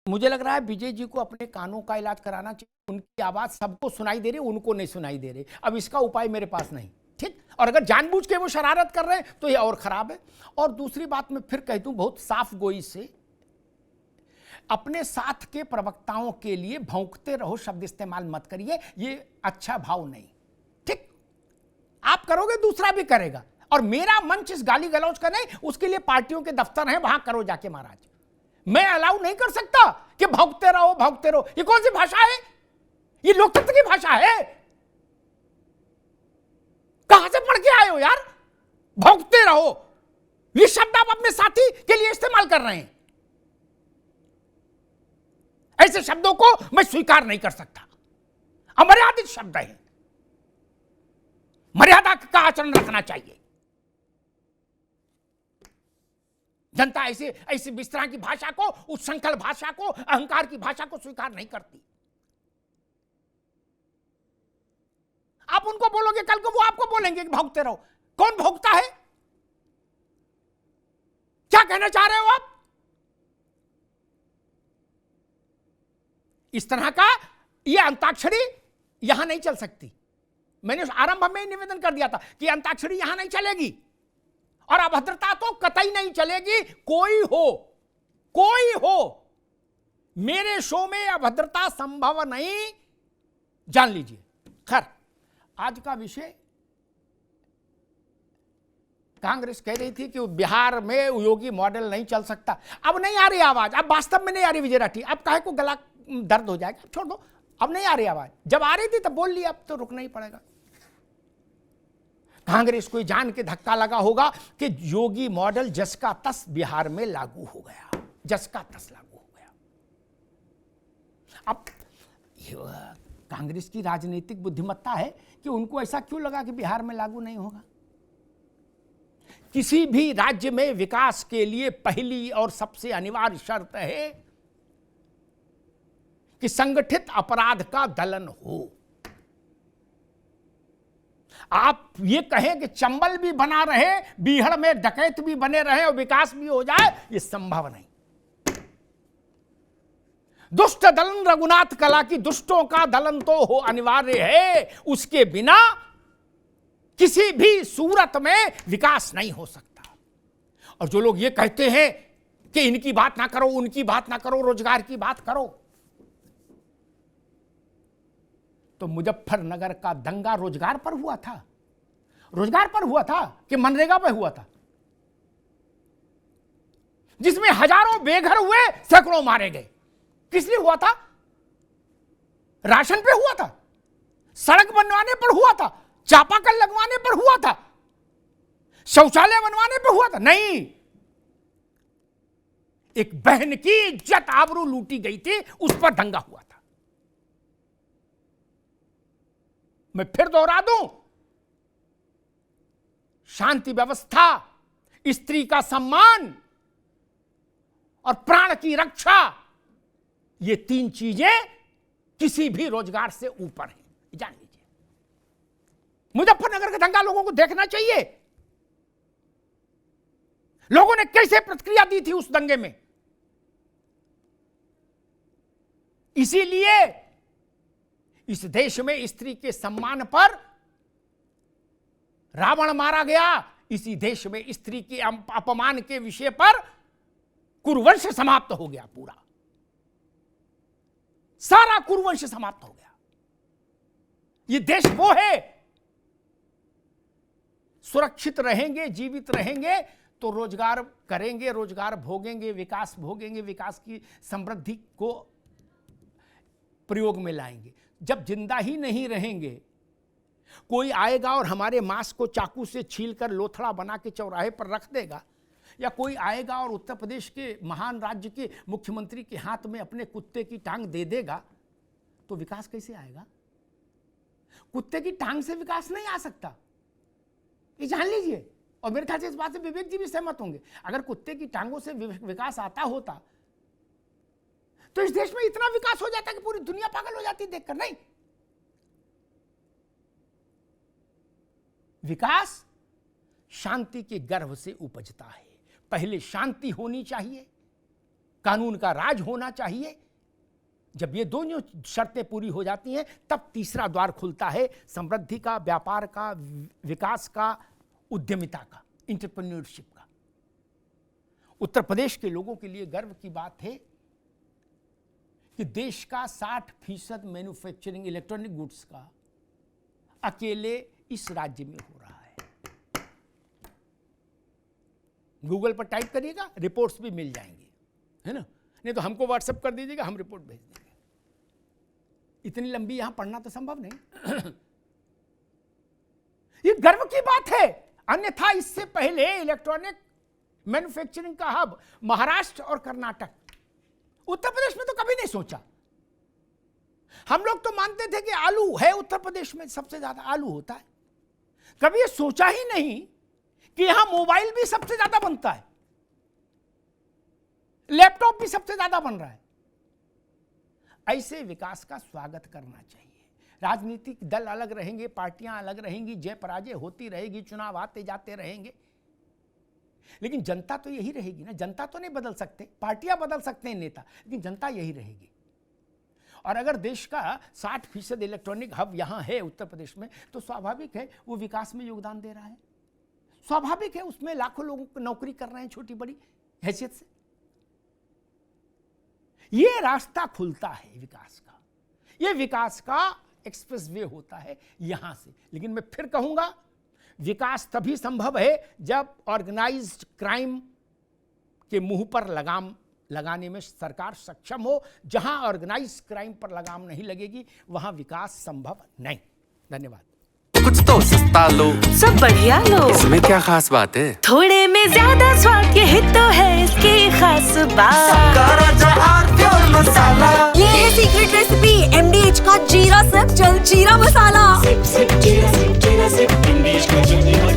मुझे लग रहा है विजय जी को अपने कानों का इलाज कराना चाहिए। उनकी आवाज सबको सुनाई दे रही, उनको नहीं सुनाई दे रही। अब इसका उपाय मेरे पास नहीं, ठीक। और अगर जानबूझ के वो शरारत कर रहे हैं तो ये और खराब है। और दूसरी बात मैं फिर कह दूं बहुत साफ गोई से, अपने साथ के प्रवक्ताओं के लिए भौंकते रहो शब्द इस्तेमाल मत करिए, ये अच्छा भाव नहीं, ठीक। आप करोगे दूसरा भी करेगा, और मेरा मंच इस गाली गलौज का नहीं, उसके लिए पार्टियों के दफ्तर हैं, वहां करो जाके महाराज। मैं अलाउ नहीं कर सकता कि भौंकते रहो भौंकते रहो। ये कौन सी भाषा है? ये लोकतंत्र की भाषा है? कहां से पढ़ के आए हो यार? भौंकते रहो, ये शब्द आप अपने साथी के लिए इस्तेमाल कर रहे हैं। ऐसे शब्दों को मैं स्वीकार नहीं कर सकता। अमर्यादित शब्द है, मर्यादा का आचरण रखना चाहिए। जनता ऐसे ऐसी इस तरह की भाषा को, उच्छृंखल भाषा को, अहंकार की भाषा को स्वीकार नहीं करती। आप उनको बोलोगे, कल को वो आपको बोलेंगे कि भौंकते रहो। कौन भौंकता है? क्या कहना चाह रहे हो आप? इस तरह का ये अंताक्षरी यहां नहीं चल सकती। मैंने आरंभ में ही निवेदन कर दिया था कि अंताक्षरी यहां नहीं चलेगी, और अभद्रता तो कतई नहीं चलेगी। कोई हो, मेरे शो में अभद्रता संभव नहीं, जान लीजिए। खैर, आज का विषय, कांग्रेस कह रही थी कि बिहार में योगी मॉडल नहीं चल सकता। अब नहीं आ रही आवाज, अब वास्तव में नहीं आ रही विजय राठी। अब काहे को गला दर्द हो जाएगा, छोड़ दो। अब नहीं आ रही आवाज, जब आ रही थी तब बोल लिया, अब तो रुकना ही पड़ेगा। कांग्रेस को जान के धक्का लगा होगा कि योगी मॉडल जस का तस बिहार में लागू हो गया, जस का तस लागू हो गया। अब कांग्रेस की राजनीतिक बुद्धिमत्ता है कि उनको ऐसा क्यों लगा कि बिहार में लागू नहीं होगा। किसी भी राज्य में विकास के लिए पहली और सबसे अनिवार्य शर्त है कि संगठित अपराध का दलन हो। आप ये कहें कि चंबल भी बना रहे, बीहड़ में डकैत भी बने रहे और विकास भी हो जाए, ये संभव नहीं। दुष्ट दलन रघुनाथ कला की दुष्टों का दलन तो हो अनिवार्य है, उसके बिना किसी भी सूरत में विकास नहीं हो सकता। और जो लोग ये कहते हैं कि इनकी बात ना करो, उनकी बात ना करो, रोजगार की बात करो, तो मुजफ्फरनगर का दंगा रोजगार पर हुआ था? रोजगार पर हुआ था कि मनरेगा पर हुआ था? जिसमें हजारों बेघर हुए, सैकड़ों मारे गए, किस लिए हुआ था? राशन पे हुआ था, सड़क बनवाने पर हुआ था, चापाकल लगवाने पर हुआ था, शौचालय बनवाने पर हुआ था? नहीं, एक बहन की इज्जत आबरू लूटी गई थी, उस पर दंगा हुआ था। मैं फिर दोहरा दूं, शांति व्यवस्था, स्त्री का सम्मान और प्राण की रक्षा, ये तीन चीजें किसी भी रोजगार से ऊपर हैं, जान लीजिए। मुजफ्फरनगर का दंगा लोगों को देखना चाहिए। लोगों ने कैसे प्रतिक्रिया दी थी उस दंगे में। इसीलिए इस देश में स्त्री के सम्मान पर रावण मारा गया। इसी देश में स्त्री के अपमान के विषय पर कुरुवंश समाप्त हो गया, पूरा सारा कुरुवंश समाप्त हो गया। ये देश वो है, सुरक्षित रहेंगे, जीवित रहेंगे तो रोजगार करेंगे, रोजगार भोगेंगे, विकास भोगेंगे, विकास की समृद्धि को प्रयोग में लाएंगे। जब जिंदा ही नहीं रहेंगे, कोई आएगा और हमारे मांस को चाकू से छीलकर लोथड़ा बना के चौराहे पर रख देगा, या कोई आएगा और उत्तर प्रदेश के महान राज्य के मुख्यमंत्री के हाथ में अपने कुत्ते की टांग दे देगा, तो विकास कैसे आएगा? कुत्ते की टांग से विकास नहीं आ सकता, ये जान लीजिए। और मेरे ख्याल से इस बात से विवेक जी भी सहमत होंगे। अगर कुत्ते की टांगों से विकास आता होता तो इस देश में इतना विकास हो जाता कि पूरी दुनिया पागल हो जाती देखकर। नहीं, विकास शांति के गर्भ से उपजता है। पहले शांति होनी चाहिए, कानून का राज होना चाहिए। जब ये दोनों शर्तें पूरी हो जाती हैं तब तीसरा द्वार खुलता है समृद्धि का, व्यापार का, विकास का, उद्यमिता का, एंटरप्रेन्योरशिप का। उत्तर प्रदेश के लोगों के लिए गर्व की बात है कि देश का 60% मैन्युफैक्चरिंग इलेक्ट्रॉनिक गुड्स का अकेले इस राज्य में हो रहा है। गूगल पर टाइप करिएगा, रिपोर्ट्स भी मिल जाएंगी, है ना। नहीं तो हमको व्हाट्सएप कर दीजिएगा, हम रिपोर्ट भेज देंगे। इतनी लंबी यहां पढ़ना तो संभव नहीं। ये गर्व की बात है। अन्यथा इससे पहले इलेक्ट्रॉनिक मैन्युफैक्चरिंग का हब महाराष्ट्र और कर्नाटक, उत्तर प्रदेश में तो कभी नहीं सोचा। हम लोग तो मानते थे कि आलू है उत्तर प्रदेश में सबसे ज्यादा आलू होता है। कभी ये सोचा ही नहीं कि यहां मोबाइल भी सबसे ज्यादा बनता है, लैपटॉप भी सबसे ज्यादा बन रहा है। ऐसे विकास का स्वागत करना चाहिए। राजनीतिक दल अलग रहेंगे, पार्टियां अलग रहेंगी, जय पराजय होती रहेगी, चुनाव आते जाते रहेंगे, लेकिन जनता तो यही रहेगी ना। जनता तो नहीं बदल सकते, पार्टियां बदल सकते हैं नेता, लेकिन जनता यही रहेगी। और अगर देश का 60% इलेक्ट्रॉनिक हब यहां है उत्तर प्रदेश में, तो स्वाभाविक है वो विकास में योगदान दे रहा है। स्वाभाविक है उसमें लाखों लोगों को नौकरी कर रहे हैं छोटी बड़ी हैसियत से। ये रास्ता खुलता है विकास का, ये विकास का एक्सप्रेस वे होता है यहां से। लेकिन मैं फिर कहूंगा, विकास तभी संभव है जब ऑर्गेनाइज्ड क्राइम के मुंह पर लगाम लगाने में सरकार सक्षम हो। जहां ऑर्गेनाइज्ड क्राइम पर लगाम नहीं लगेगी वहां विकास संभव नहीं। धन्यवाद। कुछ तो सस्ता लो, सब बढ़िया लो, इसमें क्या खास बात है? थोड़े में ज्यादा स्वाद, यही तो है इसकी खास बात। मसाला ये है सीक्रेट रेसिपी MDH का जीरा सिर्फ जल जीरा मसाला। सिप जीरा सिप MDH का जल जीरा